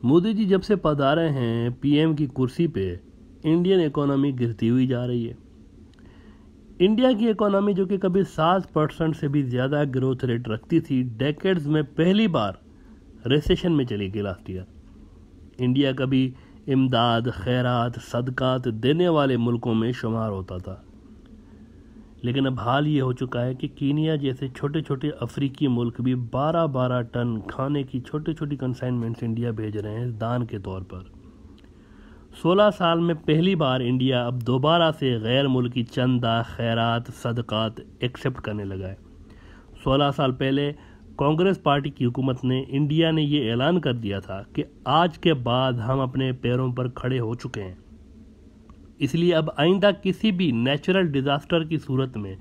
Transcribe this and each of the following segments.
मोदी जी जब से पधारे हैं पीएम की कुर्सी पे, इंडियन इकोनॉमी गिरती हुई जा रही है। इंडिया की इकोनॉमी जो कि कभी 7% से भी ज़्यादा ग्रोथ रेट रखती थी, डेकेड्स में पहली बार रिसेशन में चली गई लास्ट ईयर। इंडिया कभी इमदाद, खैरात, सदकात देने वाले मुल्कों में शुमार होता था, लेकिन अब हाल ये हो चुका है कि कीनिया जैसे छोटे छोटे अफ्रीकी मुल्क भी 12-12 टन खाने की छोटी छोटी कंसाइनमेंट्स इंडिया भेज रहे हैं दान के तौर पर। 16 साल में पहली बार इंडिया अब दोबारा से गैर मुल्की चंदा, खैरात, सदकात एक्सेप्ट करने लगा है। 16 साल पहले कांग्रेस पार्टी की हुकूमत ने इंडिया ने ये ऐलान कर दिया था कि आज के बाद हम अपने पैरों पर खड़े हो चुके हैं, इसलिए अब आइंदा किसी भी नेचुरल डिज़ास्टर की सूरत में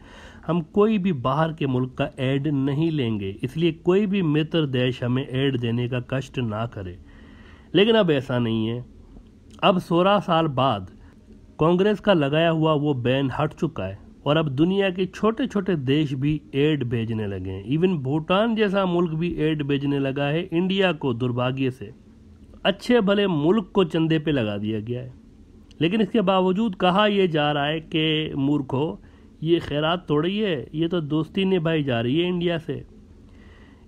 हम कोई भी बाहर के मुल्क का एड नहीं लेंगे, इसलिए कोई भी मित्र देश हमें एड देने का कष्ट ना करे। लेकिन अब ऐसा नहीं है। अब 16 साल बाद कांग्रेस का लगाया हुआ वो बैन हट चुका है और अब दुनिया के छोटे छोटे देश भी एड भेजने लगे हैं। इवन भूटान जैसा मुल्क भी एड भेजने लगा है इंडिया को। दुर्भाग्य से अच्छे भले मुल्क को चंदे पे लगा दिया गया है, लेकिन इसके बावजूद कहा यह जा रहा है कि मूर्खों, ये खैरात थोड़ी है, ये तो दोस्ती निभाई जा रही है इंडिया से।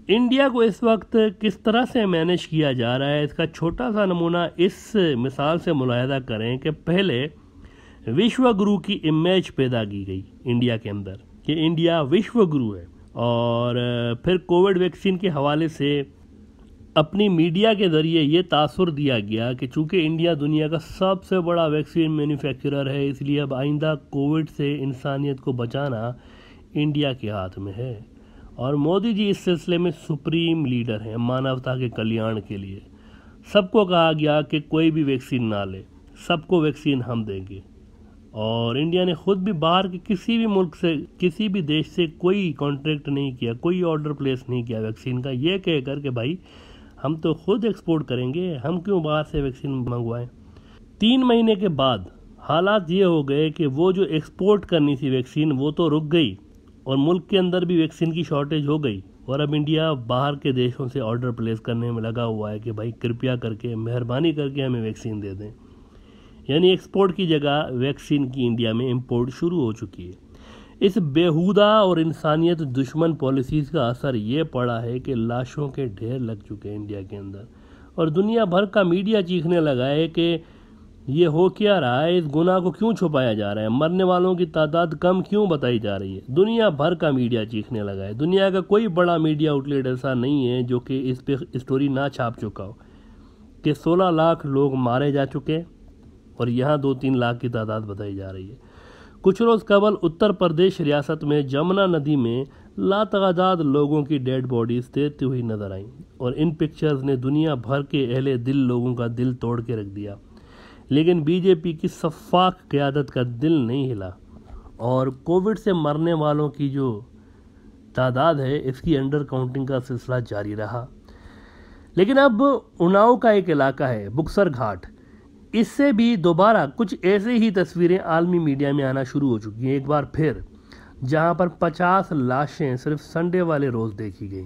इंडिया को इस वक्त किस तरह से मैनेज किया जा रहा है, इसका छोटा सा नमूना इस मिसाल से मुलाहिजा करें कि पहले विश्व गुरु की इमेज पैदा की गई इंडिया के अंदर कि इंडिया विश्व गुरु है, और फिर कोविड वैक्सीन के हवाले से अपनी मीडिया के ज़रिए ये तासुर दिया गया कि चूँकि इंडिया दुनिया का सबसे बड़ा वैक्सीन मैन्युफैक्चरर है, इसलिए अब आइंदा कोविड से इंसानियत को बचाना इंडिया के हाथ में है। और मोदी जी इस सिलसिले में सुप्रीम लीडर हैं मानवता के कल्याण के लिए। सबको कहा गया कि कोई भी वैक्सीन ना ले, सबको वैक्सीन हम देंगे। और इंडिया ने खुद भी बाहर के किसी भी मुल्क से, किसी भी देश से कोई कॉन्ट्रैक्ट नहीं किया, कोई ऑर्डर प्लेस नहीं किया वैक्सीन का, ये कहकर कि भाई हम तो खुद एक्सपोर्ट करेंगे, हम क्यों बाहर से वैक्सीन मंगवाएं। 3 महीने के बाद हालात ये हो गए कि वो जो एक्सपोर्ट करनी थी वैक्सीन वो तो रुक गई और मुल्क के अंदर भी वैक्सीन की शॉर्टेज हो गई। और अब इंडिया बाहर के देशों से ऑर्डर प्लेस करने में लगा हुआ है कि भाई कृपया करके, मेहरबानी करके हमें वैक्सीन दे दें। यानी एक्सपोर्ट की जगह वैक्सीन की इंडिया में इंपोर्ट शुरू हो चुकी है। इस बेहुदा और इंसानियत दुश्मन पॉलिसीज़ का असर ये पड़ा है कि लाशों के ढेर लग चुके हैं इंडिया के अंदर, और दुनिया भर का मीडिया चीखने लगा है कि ये हो क्या रहा है, इस गुनाह को क्यों छुपाया जा रहा है, मरने वालों की तादाद कम क्यों बताई जा रही है। दुनिया भर का मीडिया चीखने लगा है। दुनिया का कोई बड़ा मीडिया आउटलेट ऐसा नहीं है जो कि इस पे स्टोरी ना छाप चुका हो कि 16 लाख लोग मारे जा चुके हैं और यहाँ 2-3 लाख की तादाद बताई जा रही है। कुछ रोज़ कबल उत्तर प्रदेश रियासत में जमुना नदी में लातादाद लोगों की डेड बॉडीज तैरती हुई नजर आईं, और इन पिक्चर्स ने दुनिया भर के अहले दिल लोगों का दिल तोड़ के रख दिया। लेकिन बीजेपी की सफाक क़यादत का दिल नहीं हिला और कोविड से मरने वालों की जो तादाद है इसकी अंडर काउंटिंग का सिलसिला जारी रहा। लेकिन अब उन्नाव का एक इलाका है बुक्सर घाट, इससे भी दोबारा कुछ ऐसे ही तस्वीरें आलमी मीडिया में आना शुरू हो चुकी हैं एक बार फिर, जहां पर 50 लाशें सिर्फ संडे वाले रोज़ देखी गई।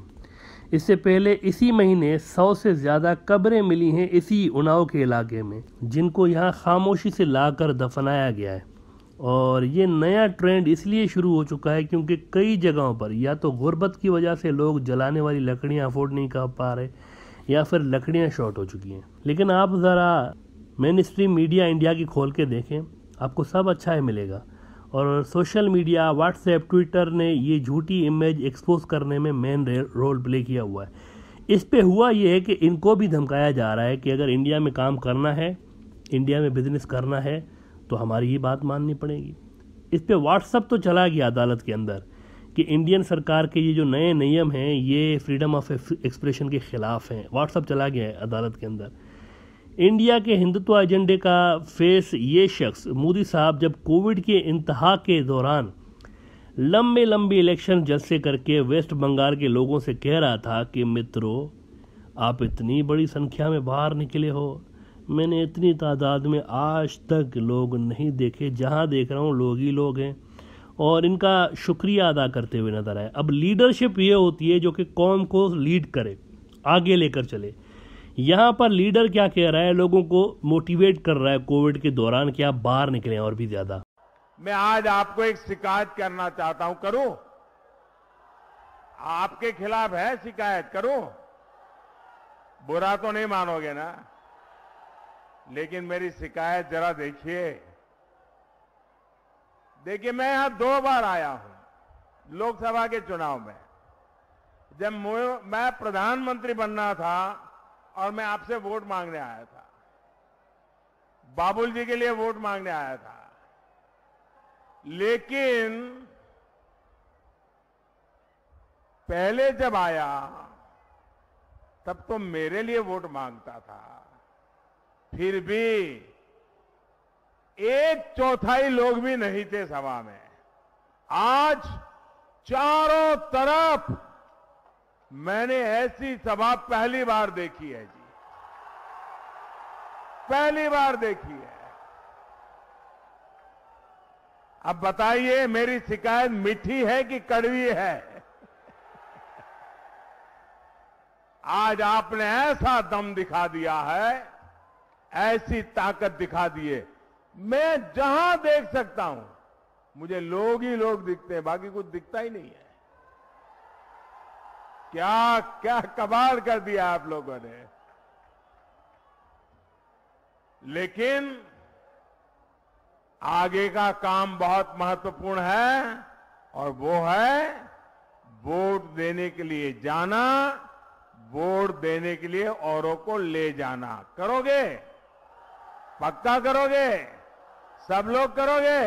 इससे पहले इसी महीने 100 से ज़्यादा कब्रें मिली हैं इसी उन्नाव के इलाके में, जिनको यहाँ खामोशी से लाकर दफनाया गया है। और ये नया ट्रेंड इसलिए शुरू हो चुका है क्योंकि कई जगहों पर या तो गुर्बत की वजह से लोग जलाने वाली लकड़ियाँ अफोर्ड नहीं कर पा रहे, या फिर लकड़ियाँ शॉर्ट हो चुकी हैं। लेकिन आप ज़रा मेन स्ट्रीम मीडिया इंडिया की खोल के देखें, आपको सब अच्छा ही मिलेगा। और सोशल मीडिया, व्हाट्सएप, ट्विटर ने ये झूठी इमेज एक्सपोज करने में मेन रोल प्ले किया हुआ है। इस पे हुआ ये है कि इनको भी धमकाया जा रहा है कि अगर इंडिया में काम करना है, इंडिया में बिजनेस करना है, तो हमारी ये बात माननी पड़ेगी। इस पे व्हाट्सएप तो चला गया अदालत के अंदर कि इंडियन सरकार के ये जो नए नियम हैं ये फ्रीडम ऑफ एक्सप्रेशन के ख़िलाफ़ हैं। व्हाट्सएप चला गया है अदालत के अंदर। इंडिया के हिंदुत्व एजेंडे का फेस ये शख्स मोदी साहब जब कोविड के इंतहा के दौरान लंबे लंबे इलेक्शन जलसे करके वेस्ट बंगाल के लोगों से कह रहा था कि मित्रों, आप इतनी बड़ी संख्या में बाहर निकले हो, मैंने इतनी तादाद में आज तक लोग नहीं देखे, जहां देख रहा हूं लोग ही लोग हैं, और इनका शुक्रिया अदा करते हुए नजर आए। अब लीडरशिप ये होती है जो कि कौम को लीड करे, आगे लेकर चले। यहाँ पर लीडर क्या कह रहा है, लोगों को मोटिवेट कर रहा है कोविड के दौरान कि आप बाहर निकलें और भी ज्यादा। मैं आज आपको एक शिकायत करना चाहता हूं, करूं? आपके खिलाफ है शिकायत, करूं? बुरा तो नहीं मानोगे ना? लेकिन मेरी शिकायत जरा देखिए। देखिए, मैं यहां 2 बार आया हूं लोकसभा के चुनाव में। जब मैं प्रधानमंत्री बनना था और मैं आपसे वोट मांगने आया था, बाबुल जी के लिए वोट मांगने आया था, लेकिन पहले जब आया तब तो मेरे लिए वोट मांगता था, फिर भी 1/4 लोग भी नहीं थे सभा में। आज चारों तरफ मैंने ऐसी सभा पहली बार देखी है जी, पहली बार देखी है। अब बताइए, मेरी शिकायत मीठी है कि कड़वी है? आज आपने ऐसा दम दिखा दिया है, ऐसी ताकत दिखा दी है। मैं जहां देख सकता हूं मुझे लोग ही लोग दिखते हैं, बाकी कुछ दिखता ही नहीं है। क्या क्या कमाल कर दिया आप लोगों ने। लेकिन आगे का काम बहुत महत्वपूर्ण है और वो है वोट देने के लिए जाना, वोट देने के लिए औरों को ले जाना। करोगे? पक्का करोगे? सब लोग करोगे?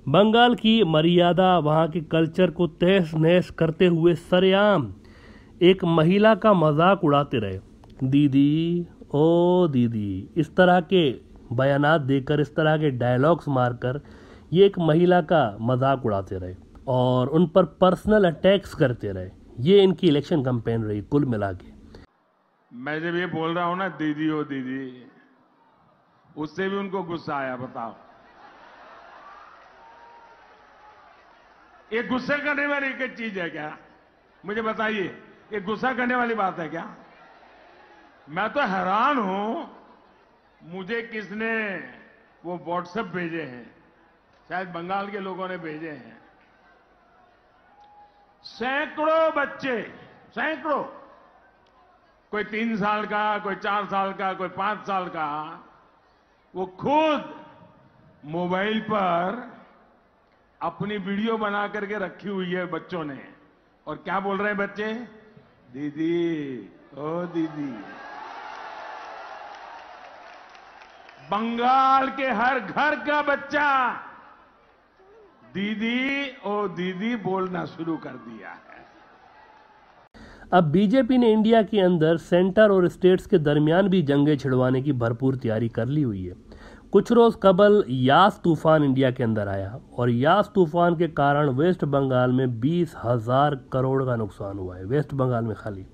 बंगाल की मर्यादा, वहां के कल्चर को तहस नहस करते हुए सरेआम एक महिला का मजाक उड़ाते रहे। दीदी, ओ दीदी, इस तरह के बयानात देकर, इस तरह के डायलॉग्स मारकर ये एक महिला का मजाक उड़ाते रहे और उन पर पर्सनल अटैक्स करते रहे। ये इनकी इलेक्शन कैंपेन रही कुल मिला के। मैं जब ये बोल रहा हूं ना दीदी ओ दीदी, उससे भी उनको गुस्सा आया। बताओ, ये गुस्सा करने वाली एक चीज है क्या? मुझे बताइए, ये गुस्सा करने वाली बात है क्या? मैं तो हैरान हूं, मुझे किसने वो व्हाट्सएप भेजे हैं, शायद बंगाल के लोगों ने भेजे हैं। सैकड़ों बच्चे, सैकड़ों, कोई 3 साल का, कोई 4 साल का, कोई 5 साल का, वो खुद मोबाइल पर अपनी वीडियो बना करके रखी हुई है बच्चों ने। और क्या बोल रहे हैं बच्चे? दीदी, ओ दीदी। बंगाल के हर घर का बच्चा दीदी ओ दीदी बोलना शुरू कर दिया है। अब बीजेपी ने इंडिया के अंदर सेंटर और स्टेट्स के दरमियान भी जंगें छिड़वाने की भरपूर तैयारी कर ली हुई है। कुछ रोज कबल यास तूफान इंडिया के अंदर आया और यास तूफान के कारण वेस्ट बंगाल में 20,000 करोड़ का नुकसान हुआ है, वेस्ट बंगाल में खाली।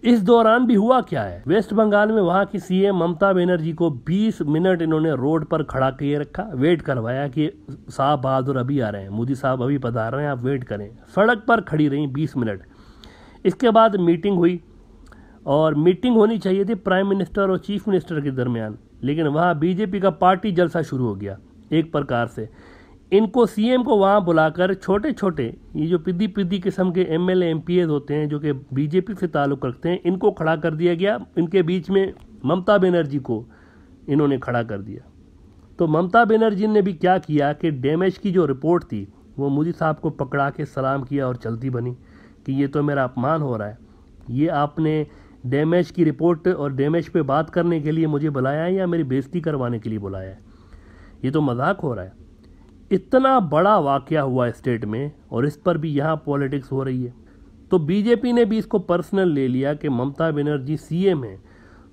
इस दौरान भी हुआ क्या है, वेस्ट बंगाल में वहां की सीएम ममता बनर्जी को 20 मिनट इन्होंने रोड पर खड़ा किए रखा, वेट करवाया कि साहब बहादुर अभी आ रहे हैं, मोदी साहब अभी पधार रहे हैं, आप वेट करें। सड़क पर खड़ी रही 20 मिनट। इसके बाद मीटिंग हुई और मीटिंग होनी चाहिए थी प्राइम मिनिस्टर और चीफ मिनिस्टर के दरमियान, लेकिन वहाँ बीजेपी का पार्टी जलसा शुरू हो गया एक प्रकार से। इनको सीएम को वहाँ बुलाकर छोटे छोटे ये जो पिद्दी पिद्दी किस्म के एमएलए एमपीएस होते हैं जो कि बीजेपी से ताल्लुक़ रखते हैं, इनको खड़ा कर दिया गया। इनके बीच में ममता बनर्जी को इन्होंने खड़ा कर दिया। तो ममता बनर्जी ने भी क्या किया कि डैमेज की जो रिपोर्ट थी वो मोदी साहब को पकड़ा के सलाम किया और चलती बनी कि ये तो मेरा अपमान हो रहा है, ये आपने डैमेज की रिपोर्ट और डैमेज पे बात करने के लिए मुझे बुलाया है या मेरी बेइज्जती करवाने के लिए बुलाया है, ये तो मजाक हो रहा है। इतना बड़ा वाकया हुआ स्टेट में और इस पर भी यहाँ पॉलिटिक्स हो रही है। तो बीजेपी ने भी इसको पर्सनल ले लिया कि ममता बनर्जी सीएम है,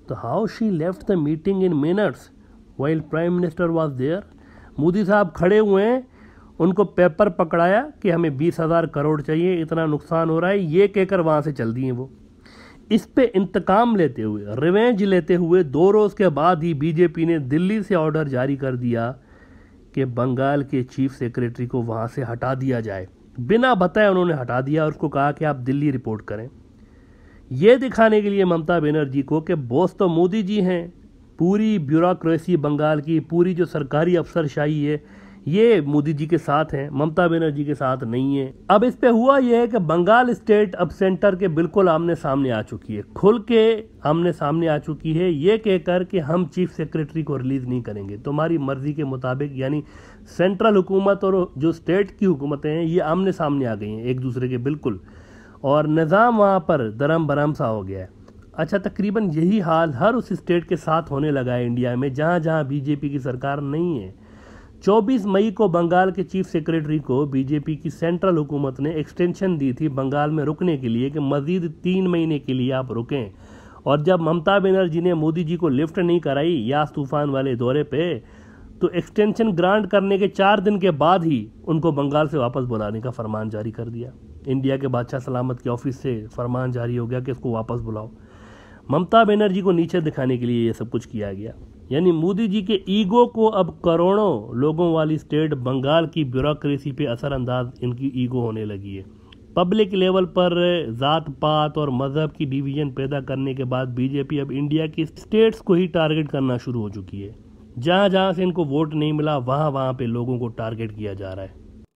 तो how she left the meeting in minutes while prime minister was there. Modi साहब खड़े हुए हैं, उनको पेपर पकड़ाया कि हमें 20,000 करोड़ चाहिए, इतना नुकसान हो रहा है, ये कहकर वहाँ से चल दिए वो। इस पे इंतकाम लेते हुए, रिवेंज लेते हुए 2 रोज़ के बाद ही बीजेपी ने दिल्ली से ऑर्डर जारी कर दिया कि बंगाल के चीफ सेक्रेटरी को वहाँ से हटा दिया जाए। बिना बताए उन्होंने हटा दिया और उसको कहा कि आप दिल्ली रिपोर्ट करें। ये दिखाने के लिए ममता बनर्जी को कि बॉस तो मोदी जी हैं, पूरी ब्यूरोक्रेसी बंगाल की, पूरी जो सरकारी अफसरशाही है ये मोदी जी के साथ है, ममता बनर्जी के साथ नहीं है। अब इस पे हुआ यह है कि बंगाल स्टेट अब सेंटर के बिल्कुल आमने सामने आ चुकी है, खुल के आमने सामने आ चुकी है, ये कहकर कि हम चीफ सेक्रेटरी को रिलीज नहीं करेंगे, तुम्हारी मर्जी के मुताबिक। यानी सेंट्रल हुकूमत और जो स्टेट की हुकूमतें हैं ये आमने सामने आ गई हैं एक दूसरे के बिल्कुल, और निज़ाम वहाँ पर दरम बरम सा हो गया है। अच्छा, तकरीबन यही हाल हर उस स्टेट के साथ होने लगा है इंडिया में जहाँ जहाँ बीजेपी की सरकार नहीं है। 24 मई को बंगाल के चीफ सेक्रेटरी को बीजेपी की सेंट्रल हुकूमत ने एक्सटेंशन दी थी बंगाल में रुकने के लिए कि मजीद 3 महीने के लिए आप रुकें। और जब ममता बनर्जी ने मोदी जी को लिफ्ट नहीं कराई यास तूफान वाले दौरे पे, तो एक्सटेंशन ग्रांट करने के 4 दिन के बाद ही उनको बंगाल से वापस बुलाने का फरमान जारी कर दिया। इंडिया के बादशाह सलामत के ऑफिस से फरमान जारी हो गया कि इसको वापस बुलाओ। ममता बनर्जी को नीचे दिखाने के लिए ये सब कुछ किया गया। यानी मोदी जी के ईगो को अब करोड़ों लोगों वाली स्टेट बंगाल की ब्यूरोक्रेसी पे असरअंदाज इनकी ईगो होने लगी है। पब्लिक लेवल पर जात पात और मजहब की डिवीजन पैदा करने के बाद बीजेपी अब इंडिया की स्टेट्स को ही टारगेट करना शुरू हो चुकी है। जहां जहां से इनको वोट नहीं मिला वहां वहां पे लोगों को टारगेट किया जा रहा है।